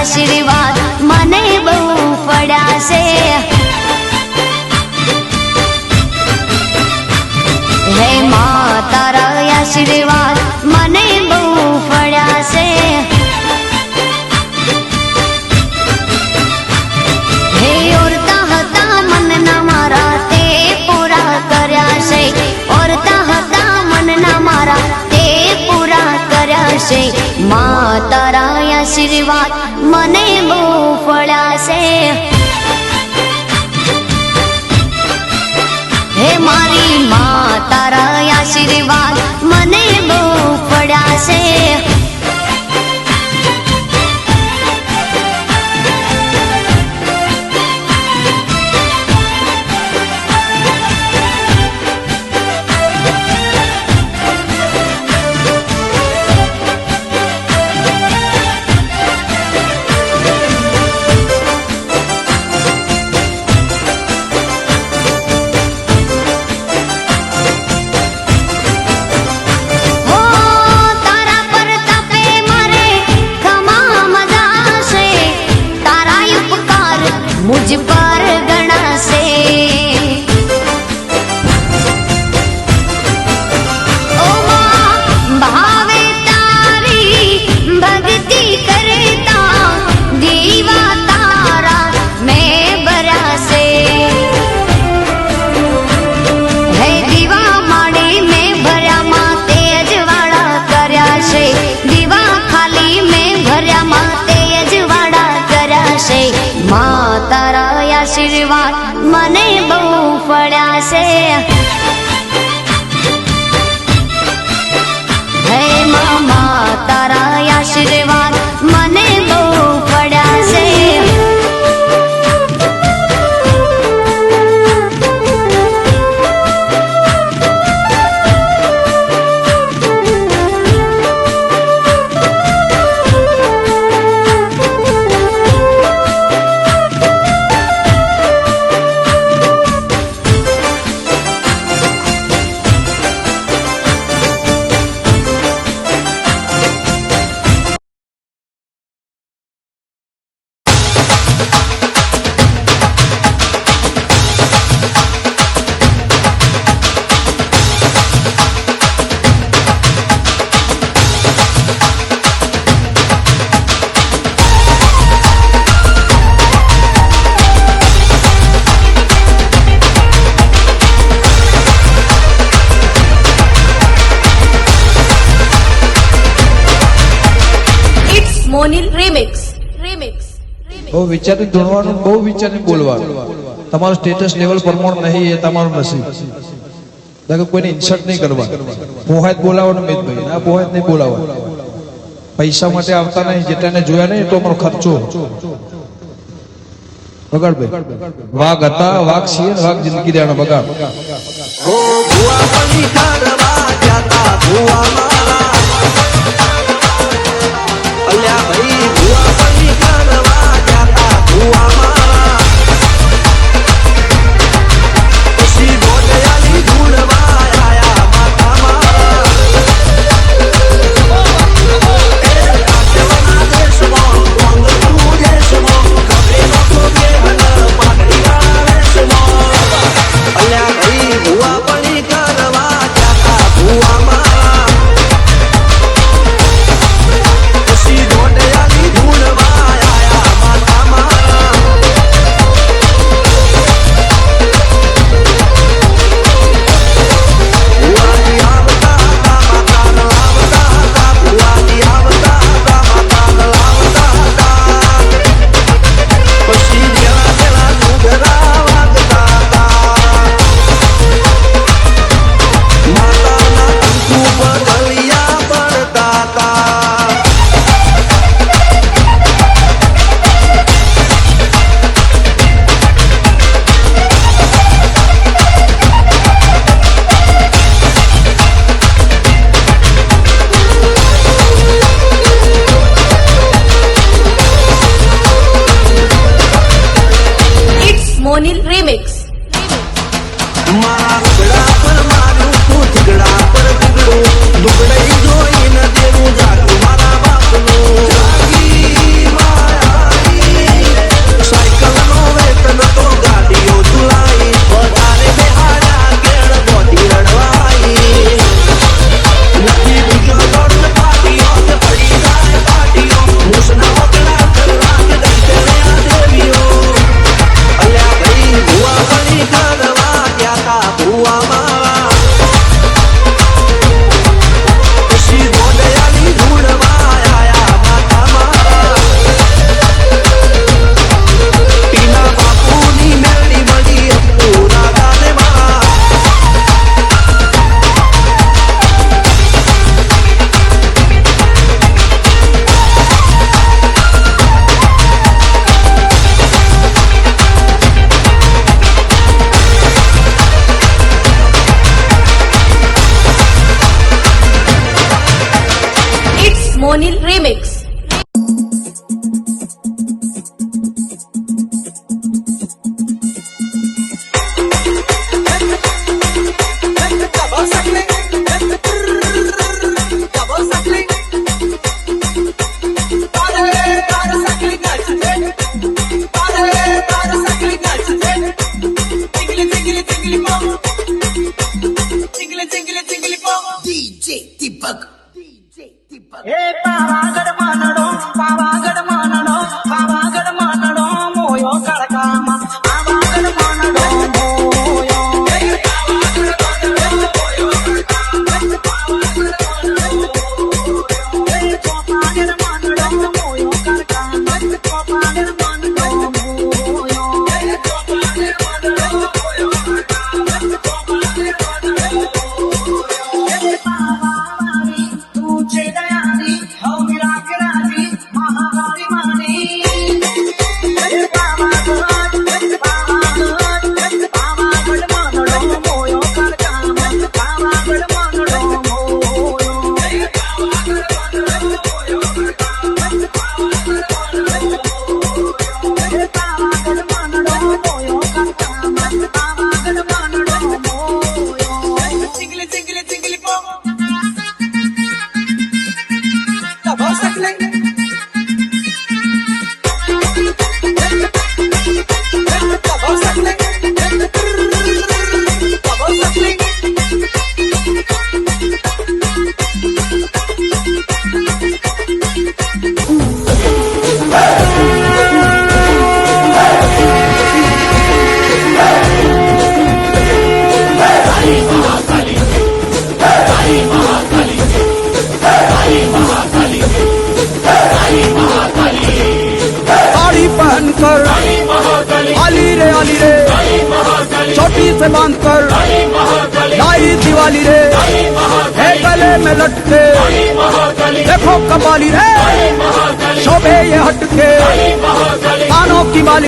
આશીર્વાદ મને બહુ પડ્યા છે હે માં તારા આશીર્વાદ મને બહુ પડ્યા છે હે ઓરતા હતા મનના મારા તે પૂરા કર્યા છે ઓરતા હતા મનના મારા તે પૂરા કર્યા છે માં તારા આશીર્વાદ મને બહુ પડ્યા છે હે મારી માં તારા આશીર્વાદ મને બહુ પડ્યા છે मुझ पर गणा से ओ मां भावे तारी भक्ति करता दीवा तारा मैं बरा से है दीवा माड़ी में भर्या मां तेज वाला कर्या છે दीवा खाली में भर्या मां तेज वाला કર્યા છે માં તારા આશીર્વાદ મને બહુ પડ્યા છે હે મામા તારા આશીર્વાદ મને બહુ પડ્યા છે મોનિલ રિમિક્સ રિમિક્સ બહુ વિચારી ધૂણવાનું બહુ વિચારી બોલવાનું તમારું સ્ટેટસ લેવલ પ્રમાણ નહીં એ તમારું નસીબ દાખલ કોઈને ઇન્સલ્ટ નહીં કરવા પોહાત બોલાવવાનું મિતભાઈ આ પોહાત નહીં બોલાવવા પૈસા માટે આવતા નહીં જેટાને જોયા નહીં તો અમારો ખર્ચો બગાડ ભાઈ વાઘ હતા વાઘ છીએ વાઘ જિંદગી દેવાનો બગાડ ઓ ભુવા પની કરવા જાતા ભુવા મારા અલ્યા ભાઈ ભુવા પની કરવા જાતા ભુવા મારા પછી ગોડયાલી ધૂળવા આયા માતા મારા રાજ્યના દેશમાં કોંગ્રેસનો દેશમાં કબીનો તો દેવન પાટડીના વેશમાં અલ્યા ભાઈ ભુવા પની કરવા જાતા DJ Deepak. DJ Deepak. हे पावागड मानडो मोयो कडकामा पावागड मानडो मोयो पावागड मानडो मोयो कडकामा पावागड मानडो मोयो पावावारी तुझे दयारी हवी राखराजी महावारी माने पावागड मानडो मोयो कडकामा पावागड मानडो मोयो पावागड मानडो मोयो कडकामा पावागड मानडो मोयो चिंगली चिंगली चिंगली पो तबो सकले तबो सकले तबो सकले साड़ी पहनकर आली रे छोटी से बांधकर लाई दिवाली रे है गले में लटके देखो कबाली रे शोभे ये हटके कानों की माली